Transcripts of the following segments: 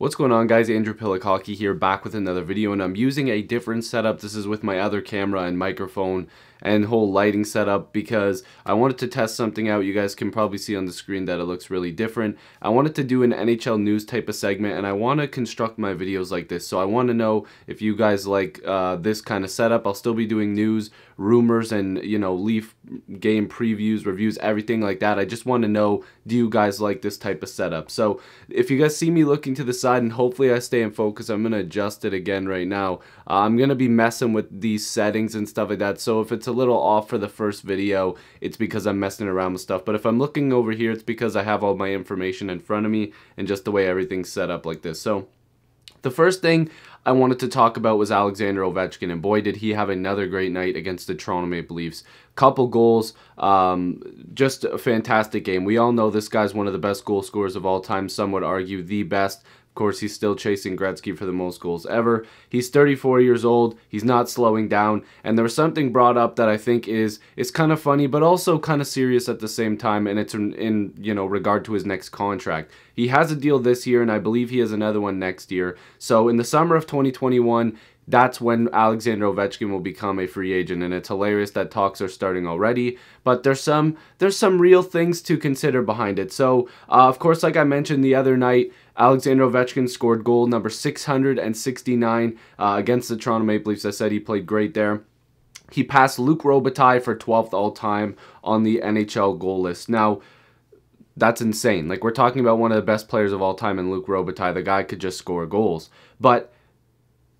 What's going on, guys? Andrew Piluk Hockey here, back with another video, and I'm using a different setup. This is with my other camera and microphone and whole lighting setup because I wanted to test something out. You guys can probably see on the screen that it looks really different. I wanted to do an NHL news type of segment, and I want to construct my videos like this. So I want to know if you guys like this kind of setup. I'll still be doing news, rumors, and Leaf game previews, reviews, everything like that. I just want to know, do you guys like this type of setup? So if you guys see me looking to the side, and hopefully I stay in focus, I'm going to adjust it again right now. I'm going to be messing with these settings and stuff like that, so if it's a little off for the first video, it's because I'm messing around with stuff. But if I'm looking over here, it's because I have all my information in front of me and just the way everything's set up like this. So the first thing I wanted to talk about was Alexander Ovechkin, and boy did he have another great night against the Toronto Maple Leafs. Couple goals, just a fantastic game. We all know this guy's one of the best goal scorers of all time. Some would argue the best. Of course, he's still chasing Gretzky for the most goals ever. He's 34 years old. He's not slowing down. And there was something brought up that I think is kind of funny, but also kind of serious at the same time. And it's in regard to his next contract. He has a deal this year, and I believe he has another one next year. So in the summer of 2021, that's when Alexander Ovechkin will become a free agent, and it's hilarious that talks are starting already. But there's some real things to consider behind it. So, of course, like I mentioned the other night, Alexander Ovechkin scored goal number 669 against the Toronto Maple Leafs. I said he played great there. He passed Luc Robitaille for 12th all-time on the NHL goal list. Now, that's insane. Like, we're talking about one of the best players of all time in Luc Robitaille. The guy could just score goals. But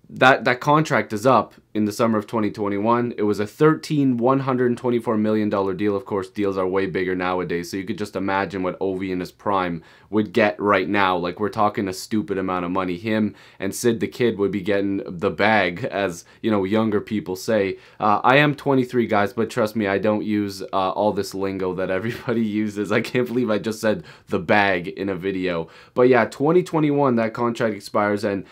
that contract is up in the summer of 2021. It was a $124 million deal. Of course, deals are way bigger nowadays, so you could just imagine what Ovi in his prime would get right now. Like, we're talking a stupid amount of money. Him and Sid the Kid would be getting the bag, as younger people say. I am 23, guys, but trust me, I don't use all this lingo that everybody uses. I can't believe I just said the bag in a video. But yeah, 2021, that contract expires, and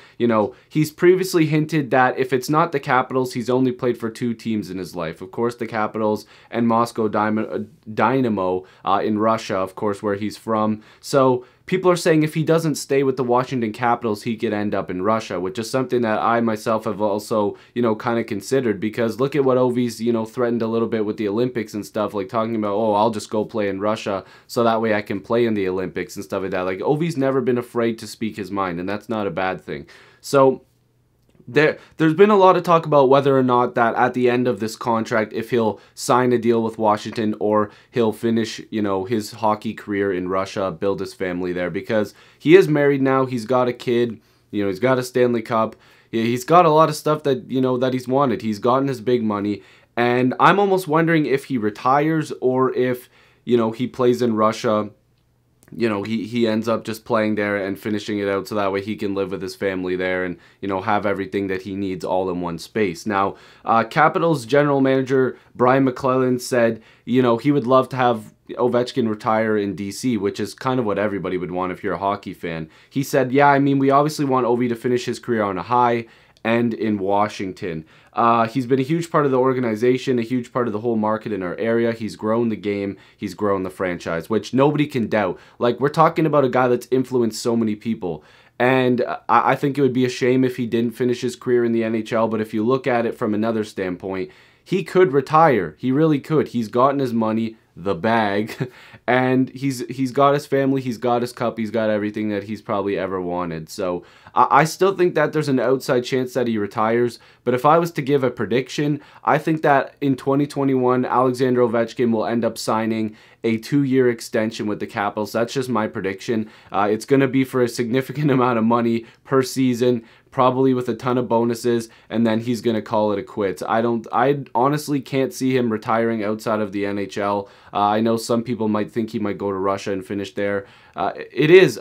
he's previously hinted that if it's not the Capitals, he's only played for two teams in his life. Of course, the Capitals and Moscow Dynamo in Russia, of course, where he's from. So people are saying if he doesn't stay with the Washington Capitals, he could end up in Russia, which is something that I myself have also, kind of considered, because look at what Ovi's, threatened a little bit with the Olympics and stuff, like talking about, oh, I'll just go play in Russia so that way I can play in the Olympics and stuff like that. Like, Ovi's never been afraid to speak his mind, and that's not a bad thing. So there's been a lot of talk about whether or not that at the end of this contract, if he'll sign a deal with Washington or he'll finish, his hockey career in Russia, build his family there, because he is married now. He's got a kid, he's got a Stanley Cup. He's got a lot of stuff that, that he's wanted. He's gotten his big money, and I'm almost wondering if he retires or if, he plays in Russia. He ends up just playing there and finishing it out so that way he can live with his family there and, have everything that he needs all in one space. Now, Capitals general manager Brian McClellan said, he would love to have Ovechkin retire in DC, which is kind of what everybody would want if you're a hockey fan. He said, yeah, I mean, we obviously want Ovi to finish his career on a high and in Washington. He's been a huge part of the organization, a huge part of the whole market in our area. He's grown the game. He's grown the franchise, which nobody can doubt. Like, we're talking about a guy that's influenced so many people. And I think it would be a shame if he didn't finish his career in the NHL. But if you look at it from another standpoint, he could retire. He really could. He's gotten his money, the bag, and he's got his family, he's got his cup, he's got everything that he's probably ever wanted. So I still think that there's an outside chance that he retires, but if I was to give a prediction, I think that in 2021 Alexander Ovechkin will end up signing a 2-year extension with the Capitals. That's just my prediction. It's going to be for a significant amount of money per season, probably with a ton of bonuses, and then he's going to call it a quits. I honestly can't see him retiring outside of the NHL. I know some people might think he might go to Russia and finish there. It is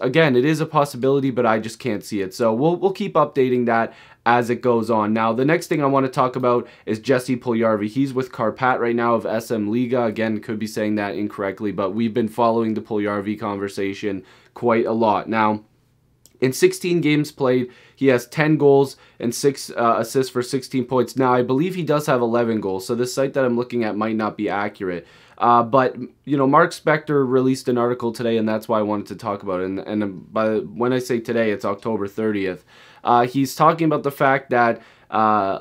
a possibility, but I just can't see it. So we'll keep updating that as it goes on. Now, the next thing I want to talk about is Jesse Puljujarvi. He's with Karpat right now of SM Liga. Again, could be saying that incorrectly, but we've been following the Puljujarvi conversation quite a lot. Now, In 16 games played, he has 10 goals and 6 assists for 16 points. Now, I believe he does have 11 goals, so this site that I'm looking at might not be accurate. But, you know, Mark Spector released an article today, and that's why I wanted to talk about it. And when I say today, it's October 30th. He's talking about the fact that,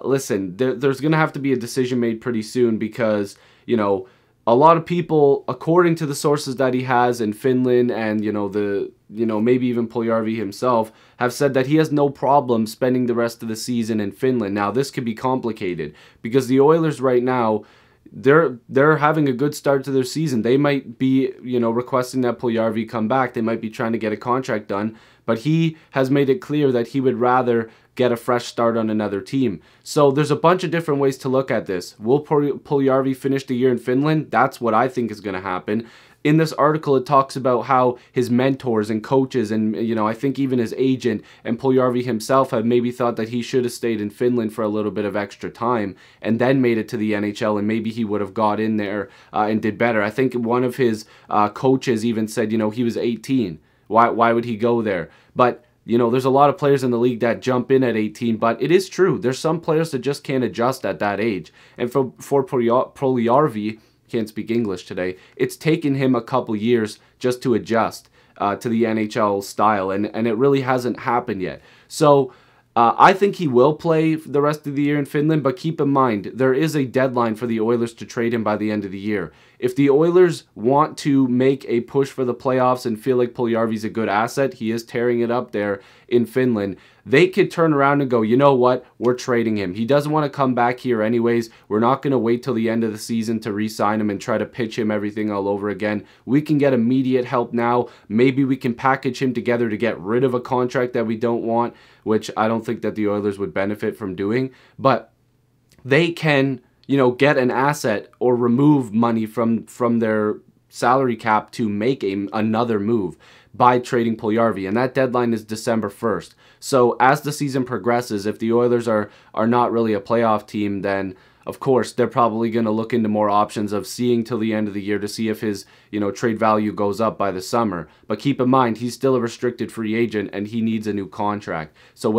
listen, there's going to have to be a decision made pretty soon because, you know, a lot of people, according to the sources that he has in Finland and, maybe even Puljujarvi himself, have said that he has no problem spending the rest of the season in Finland. Now, this could be complicated because the Oilers right now, they're having a good start to their season. They might be, requesting that Puljujarvi come back. They might be trying to get a contract done, but he has made it clear that he would rather get a fresh start on another team. So there's a bunch of different ways to look at this. Will Puljujarvi finish the year in Finland? That's what I think is going to happen. In this article, it talks about how his mentors and coaches and, I think even his agent and Puljujarvi himself have maybe thought that he should have stayed in Finland for a little bit of extra time and then made it to the NHL, and maybe he would have got in there and did better. I think one of his coaches even said, he was 18. Why would he go there? But there's a lot of players in the league that jump in at 18, but it is true. There's some players that just can't adjust at that age. And for Puljujarvi, can't speak English today, it's taken him a couple years just to adjust to the NHL style, and it really hasn't happened yet. So I think he will play the rest of the year in Finland, but keep in mind, there is a deadline for the Oilers to trade him by the end of the year. If the Oilers want to make a push for the playoffs and feel like Puljujarvi's a good asset, he is tearing it up there in Finland, they could turn around and go, you know what, we're trading him. He doesn't want to come back here anyways. We're not going to wait till the end of the season to re-sign him and try to pitch him everything all over again. We can get immediate help now. Maybe we can package him together to get rid of a contract that we don't want, which I don't think that the Oilers would benefit from doing. But they can, get an asset or remove money from their salary cap to make another move by trading Puljujarvi, and that deadline is December 1st. So as the season progresses, if the Oilers are not really a playoff team, then of course they're probably going to look into more options of seeing till the end of the year to see if his trade value goes up by the summer. But keep in mind, he's still a restricted free agent and he needs a new contract. So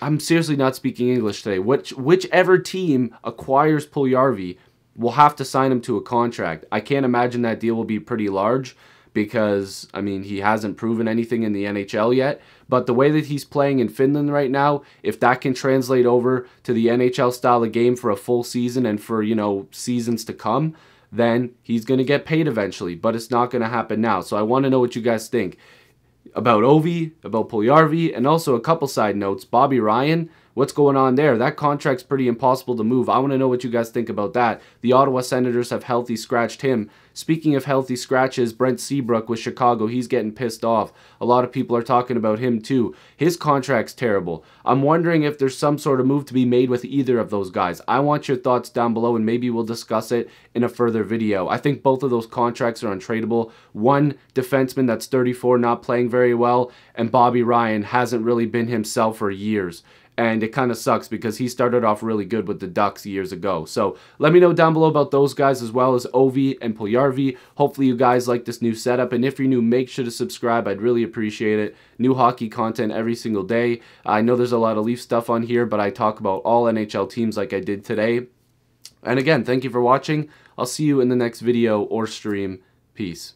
I'm seriously not speaking English today. Whichever team acquires Puljujarvi will have to sign him to a contract. I can't imagine that deal will be pretty large because, he hasn't proven anything in the NHL yet. But the way that he's playing in Finland right now, if that can translate over to the NHL style of game for a full season and for, seasons to come, then he's going to get paid eventually. But it's not going to happen now. So I want to know what you guys think about Ovi, about Puljujarvi, and also a couple side notes. Bobby Ryan, what's going on there? That contract's pretty impossible to move. I want to know what you guys think about that. The Ottawa Senators have healthy scratched him. Speaking of healthy scratches, Brent Seabrook with Chicago, he's getting pissed off. A lot of people are talking about him too. His contract's terrible. I'm wondering if there's some sort of move to be made with either of those guys. I want your thoughts down below, and maybe we'll discuss it in a further video. I think both of those contracts are untradeable. One defenseman that's 34, not playing very well, and Bobby Ryan hasn't really been himself for years. And it kind of sucks because he started off really good with the Ducks years ago. So let me know down below about those guys as well as Ovi and Puljujarvi. Hopefully you guys like this new setup. And if you're new, make sure to subscribe. I'd really appreciate it. New hockey content every single day. I know there's a lot of Leaf stuff on here, but I talk about all NHL teams like I did today. And again, thank you for watching. I'll see you in the next video or stream. Peace.